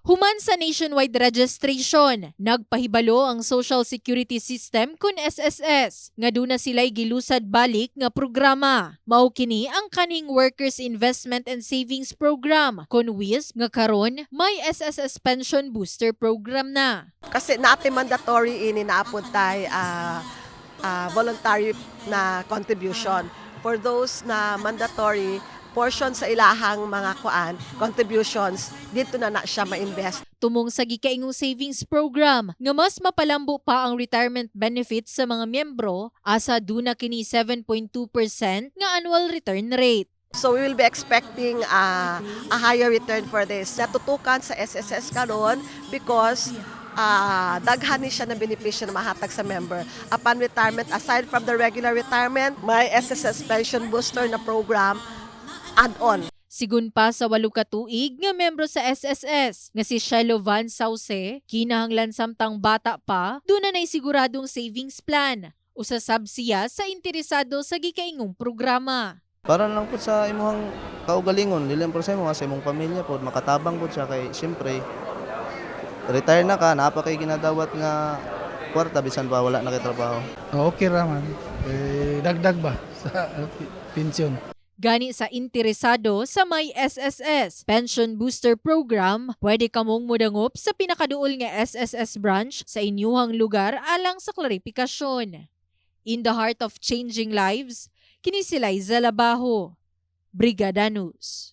Human sa nationwide registration, nagpahibalo ang Social Security System kun SSS, nga duna sila'y gilusad balik nga programa. Mao kini ang kaning Workers Investment and Savings Program, kun WISP nga karon may SSS Pension Booster Program na. Kasi natin mandatory ini naapuntay voluntary na contribution. For those na mandatory, portion sa ilahang mga contributions, dito na siya ma-invest. Tumong sa gikaingong savings program, nga mas mapalambo pa ang retirement benefits sa mga miyembro, asa duna kini 7.2% nga annual return rate. So we will be expecting a higher return for this. Natutukan sa SSS karon because daghan ni siya na benepisyo na mahatag sa member. Upon retirement, aside from the regular retirement, may SSS Pension Booster na program add-on. Sigun pa sa 8 ka tuig nga membro sa SSS nga si Shiloh Van Sauce, kinahanglan samtang bata pa, duna nay siguradong savings plan. Usasab siya sa interesado sa gikaingong programa. Para lang po sa imuhang kaugalingon, dili po sa sa imong pamilya po, makatabang po siya kay siyempre retire na ka, napa kay ginadawat nga kwarta bisan pa wala na kay trabaho. Okay raman, dagdag ba sa pensyon? Gani sa interesado sa may SSS Pension Booster Program, pwede kamong mudangop sa pinakaduol nga SSS branch sa inyuhang lugar alang sa klarifikasyon. In the heart of changing lives, kini si Liza Labajo, Brigada News.